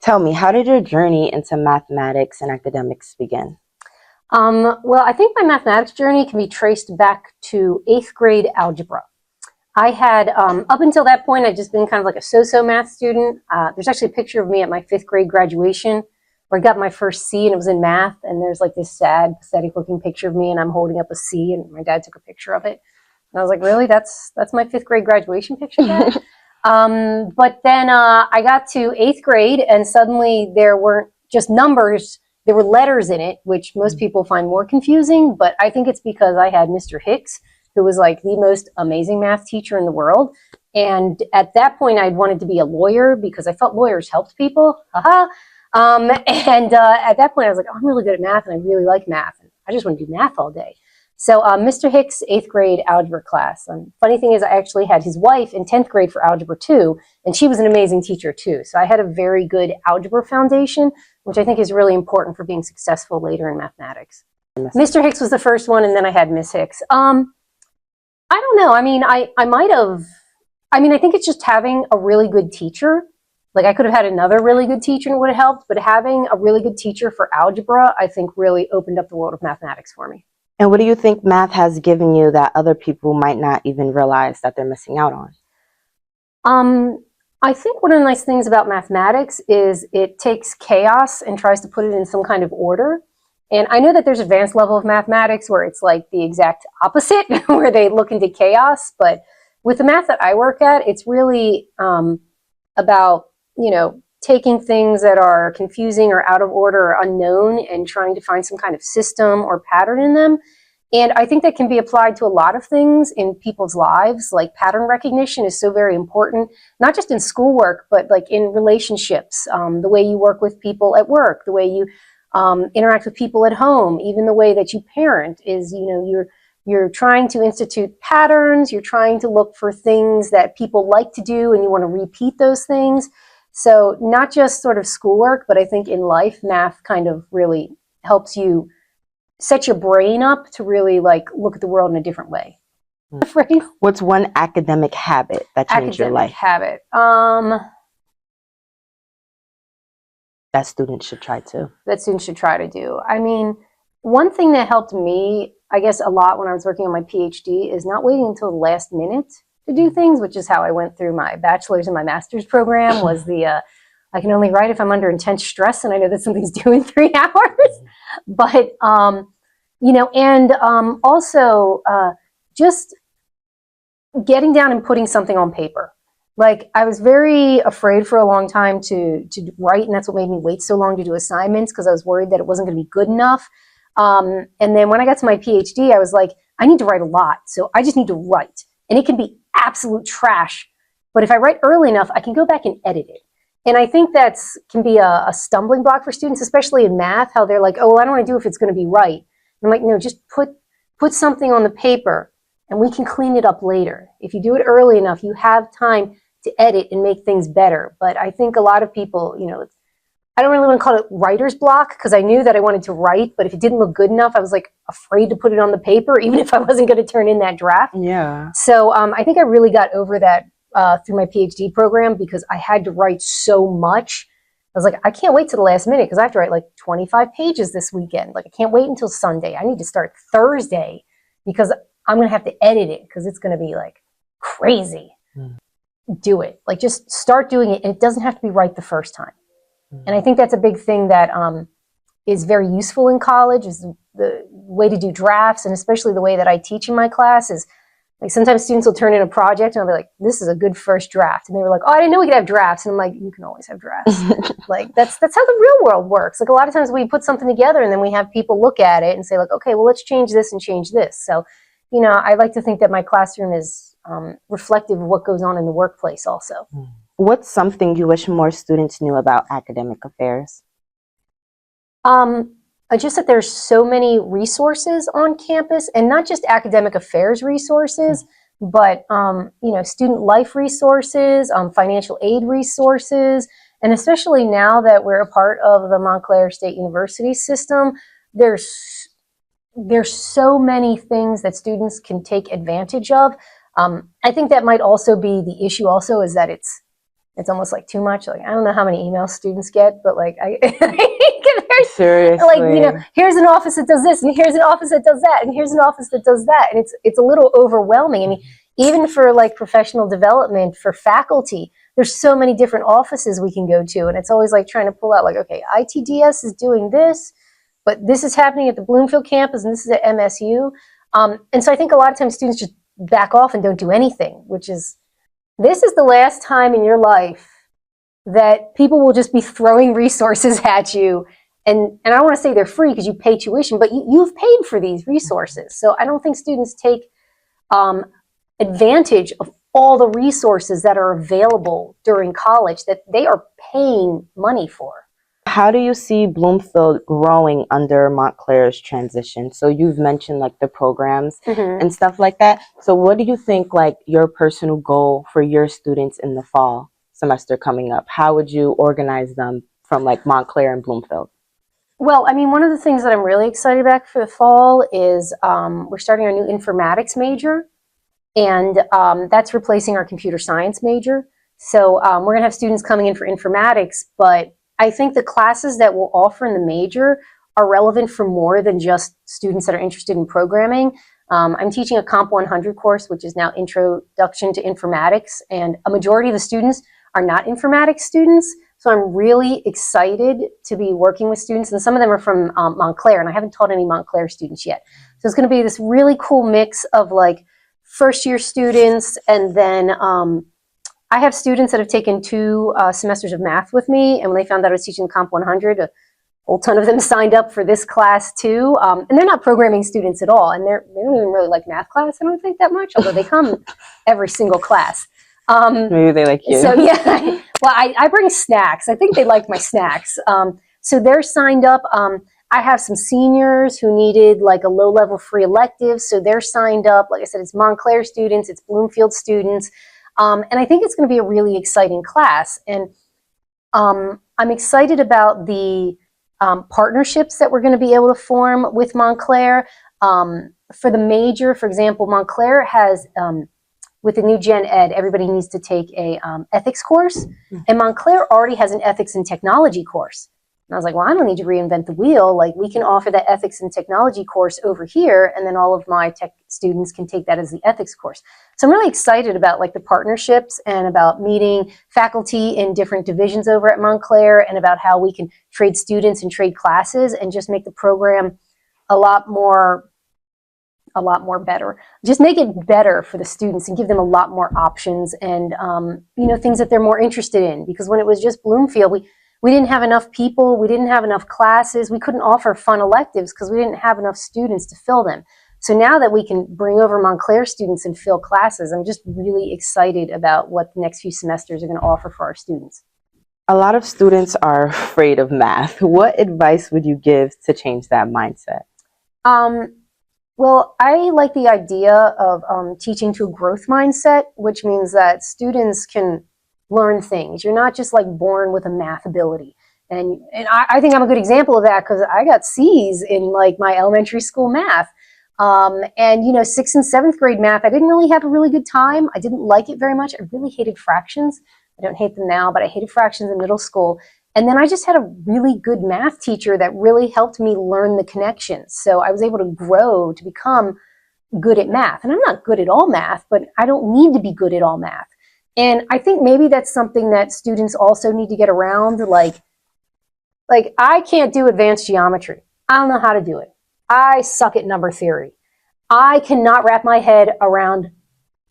Tell me, how did your journey into mathematics and academics begin? Well, I think my mathematics journey can be traced back to 8th grade algebra. I had, up until that point, I'd just been kind of like a so-so math student. There's actually a picture of me at my 5th grade graduation where I got my first C and it was in math. And there's like this sad, pathetic looking picture of me and I'm holding up a C and my dad took a picture of it. And I was like, really? That's my 5th grade graduation picture, Dad? But then I got to 8th grade and suddenly there weren't just numbers, there were letters in it, which most people find more confusing, but I think it's because I had Mr. Hicks, who was like the most amazing math teacher in the world. And at that point, I'd wanted to be a lawyer because I felt lawyers helped people. Haha. At that point, I was like, oh, I'm really good at math and I really like math. And I just want to do math all day. So Mr. Hicks' 8th grade algebra class. Funny thing is, I actually had his wife in 10th grade for algebra too, and she was an amazing teacher too. So I had a very good algebra foundation, which I think is really important for being successful later in mathematics. Mr. Hicks was the first one, and then I had Miss Hicks. I don't know. I mean, I think it's just having a really good teacher. Like I could have had another really good teacher and it would have helped, but having a really good teacher for algebra, I think really opened up the world of mathematics for me. And what do you think math has given you that other people might not even realize that they're missing out on? I think one of the nice things about mathematics is it takes chaos and tries to put it in some kind of order. And I know that there's advanced level of mathematics where it's like the exact opposite, where they look into chaos. But with the math that I work at, it's really about, taking things that are confusing or out of order or unknown and trying to find some kind of system or pattern in them. And I think that can be applied to a lot of things in people's lives. Like pattern recognition is so very important, not just in schoolwork, but like in relationships, the way you work with people at work, the way you interact with people at home, even the way that you parent is, you're trying to institute patterns, you're trying to look for things that people like to do and you want to repeat those things. So not just sort of schoolwork, but I think in life, math kind of really helps you set your brain up to really like look at the world in a different way. What's one academic habit that changed your life? Habit. That students should try to. That students should try to do. I mean, one thing that helped me, I guess, a lot when I was working on my PhD is not waiting until the last minute to do things, which is how I went through my bachelor's and my master's program, was the, I can only write if I'm under intense stress and I know that something's due in 3 hours. But, also just getting down and putting something on paper. Like I was very afraid for a long time to write, and that's what made me wait so long to do assignments, because I was worried that it wasn't going to be good enough. And then when I got to my PhD, I was like, I need to write a lot. So I just need to write. And it can be absolute trash. But if I write early enough, I can go back and edit it. And I think can be a stumbling block for students, especially in math, how they're like, oh, well, I don't want to do if it's going to be right. And I'm like, no, just put something on the paper and we can clean it up later. If you do it early enough, you have time to edit and make things better. But I think a lot of people, I don't really want to call it writer's block, because I knew that I wanted to write, but if it didn't look good enough, I was like afraid to put it on the paper, even if I wasn't going to turn in that draft. Yeah. So I think I really got over that through my PhD program, because I had to write so much. I was like, I can't wait to the last minute because I have to write like 25 pages this weekend. Like I can't wait until Sunday. I need to start Thursday because I'm going to have to edit it because it's going to be like crazy. Do it. Like just start doing it. And it doesn't have to be right the first time. And I think that's a big thing that is very useful in college, is the way to do drafts, and especially the way that I teach in my class is like sometimes students will turn in a project and I'll be like, this is a good first draft. And they were like, oh, I didn't know we could have drafts. And I'm like, you can always have drafts. Like that's how the real world works. Like a lot of times we put something together and then we have people look at it and say like, okay, well, let's change this and change this. So, I like to think that my classroom is reflective of what goes on in the workplace also. What's something you wish more students knew about academic affairs? Just that there's so many resources on campus, and not just academic affairs resources, but student life resources, financial aid resources, and especially now that we're a part of the Montclair State University system, there's so many things that students can take advantage of. I think that might also be the issue also, is that it's It's almost like too much. Like, I don't know how many emails students get, but like Seriously. like, here's an office that does this, and here's an office that does that, and here's an office that does that. And it's a little overwhelming. I mean, even for like professional development for faculty, there's so many different offices we can go to. And it's always like trying to pull out like, okay, ITDS is doing this, but this is happening at the Bloomfield campus and this is at MSU. And so I think a lot of times students just back off and don't do anything, this is the last time in your life that people will just be throwing resources at you. And I don't want to say they're free because you pay tuition, but you've paid for these resources. So I don't think students take advantage of all the resources that are available during college that they are paying money for. How do you see Bloomfield growing under Montclair's transition? So you've mentioned like the programs and stuff like that. So what do you think like your personal goal for your students in the fall semester coming up? How would you organize them from like Montclair and Bloomfield? Well, I mean, one of the things that I'm really excited about for the fall is we're starting our new informatics major, and that's replacing our computer science major. So we're going to have students coming in for informatics, but I think the classes that we'll offer in the major are relevant for more than just students that are interested in programming. I'm teaching a Comp 100 course, which is now Introduction to Informatics, and a majority of the students are not informatics students. So I'm really excited to be working with students, and some of them are from Montclair, and I haven't taught any Montclair students yet. So it's going to be this really cool mix of like first-year students, and then I have students that have taken 2 semesters of math with me, and when they found out I was teaching Comp 100, a whole ton of them signed up for this class too. And they're not programming students at all, and they don't even really like math class, I don't think, that much, although they come every single class. Maybe they like you. So yeah, well, I bring snacks. I think they like my snacks. So they're signed up. I have some seniors who needed like a low-level free elective, so they're signed up. Like I said, it's Montclair students, it's Bloomfield students. And I think it's going to be a really exciting class. And I'm excited about the partnerships that we're going to be able to form with Montclair. For the major, for example, Montclair has, with the new Gen Ed, everybody needs to take a ethics course. And Montclair already has an ethics and technology course. And I was like, well, I don't need to reinvent the wheel. Like, we can offer that ethics and technology course over here, and then all of my tech students can take that as the ethics course. So I'm really excited about like the partnerships and about meeting faculty in different divisions over at Montclair, and about how we can trade students and trade classes and just make the program a lot more better. Just make it better for the students and give them a lot more options and things that they're more interested in. Because when it was just Bloomfield, we didn't have enough people, we didn't have enough classes, we couldn't offer fun electives because we didn't have enough students to fill them. So now that we can bring over Montclair students and fill classes, I'm just really excited about what the next few semesters are going to offer for our students. A lot of students are afraid of math. What advice would you give to change that mindset? Well, I like the idea of teaching to a growth mindset, which means that students can learn things. You're not just like born with a math ability. And I think I'm a good example of that because I got C's in like my elementary school math. And 6th and 7th grade math, I didn't really have a really good time. I didn't like it very much. I really hated fractions. I don't hate them now, but I hated fractions in middle school. And then I just had a really good math teacher that really helped me learn the connections. So I was able to grow to become good at math. And I'm not good at all math, but I don't need to be good at all math. And I think maybe that's something that students also need to get around. Like I can't do advanced geometry. I don't know how to do it. I suck at number theory. I cannot wrap my head around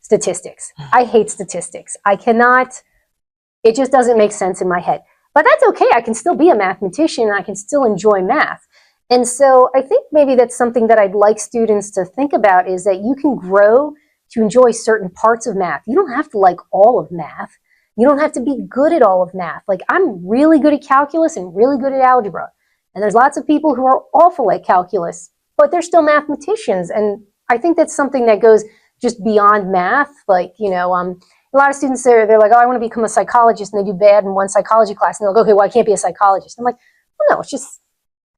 statistics. I hate statistics. I cannot, it just doesn't make sense in my head. But that's okay. I can still be a mathematician and I can still enjoy math. And so I think maybe that's something that I'd like students to think about, is that you can grow to enjoy certain parts of math. You don't have to like all of math. You don't have to be good at all of math. Like, I'm really good at calculus and really good at algebra. And there's lots of people who are awful at calculus, but they're still mathematicians. And I think that's something that goes just beyond math. Like, a lot of students, they're like, oh, I want to become a psychologist, and they do bad in one psychology class, and they'll go, okay, well, I can't be a psychologist. I'm like, well, no, it's just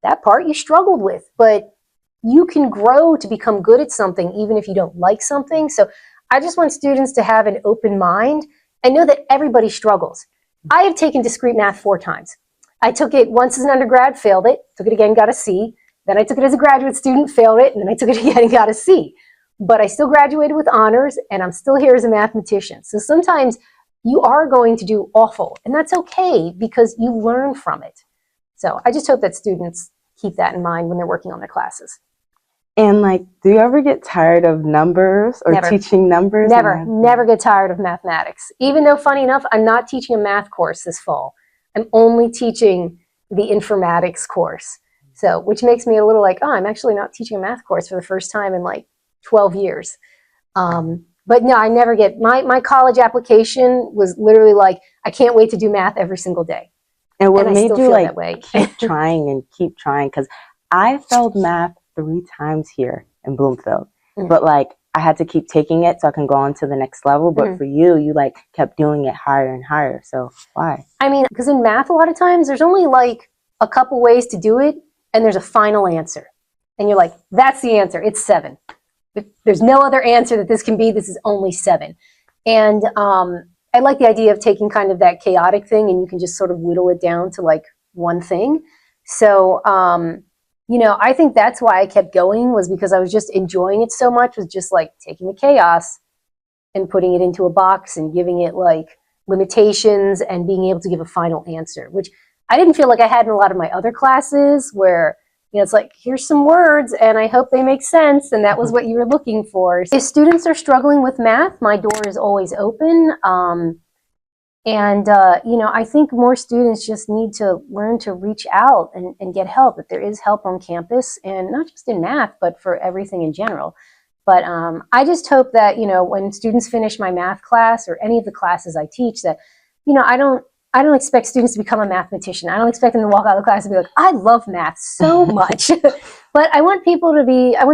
that part you struggled with, but you can grow to become good at something even if you don't like something. So I just want students to have an open mind and know that everybody struggles. I have taken discrete math 4 times. I took it once as an undergrad, failed it, took it again, got a C. Then I took it as a graduate student, failed it, and then I took it again and got a C. But I still graduated with honors, and I'm still here as a mathematician. So sometimes you are going to do awful, and that's okay because you learn from it. So I just hope that students keep that in mind when they're working on their classes. And like, do you ever get tired of numbers or Never. teaching numbers? Never get tired of mathematics. Even though, funny enough, I'm not teaching a math course this fall. I'm only teaching the informatics course. So, which makes me a little like, oh, I'm actually not teaching a math course for the first time in like 12 years. But no, I never get, my college application was literally like, I can't wait to do math every single day. And what I made still you feel like that way. keep trying and keep trying? Because I failed math 3 times here in Bloomfield, but like I had to keep taking it so I can go on to the next level. But for you, you like kept doing it higher and higher. So why? I mean, because in math, a lot of times there's only like a couple ways to do it, and there's a final answer. And you're like, that's the answer. It's 7. There's no other answer that this can be. This is only 7. And I like the idea of taking kind of that chaotic thing and you can just sort of whittle it down to like one thing. So, you know, I think that's why I kept going, was because I was just enjoying it so much, was just like taking the chaos and putting it into a box and giving it like limitations and being able to give a final answer, which I didn't feel like I had in a lot of my other classes where, you know, it's like, here's some words and I hope they make sense. And that was what you were looking for. If students are struggling with math, my door is always open. You know, I think more students just need to learn to reach out and get help. That there is help on campus, and not just in math, but for everything in general. But I just hope that, you know, when students finish my math class or any of the classes I teach, that, you know, I don't expect students to become a mathematician. I don't expect them to walk out of the class and be like, I love math so much. But I want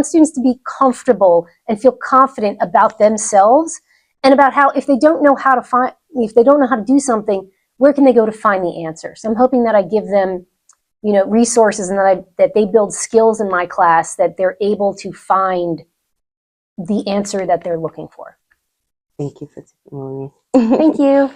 students to be comfortable and feel confident about themselves and about how, if they don't know how to do something, where can they go to find the answer? So I'm hoping that I give them, you know, resources, and that they build skills in my class that they're able to find the answer that they're looking for. Thank you for taking me. Thank you.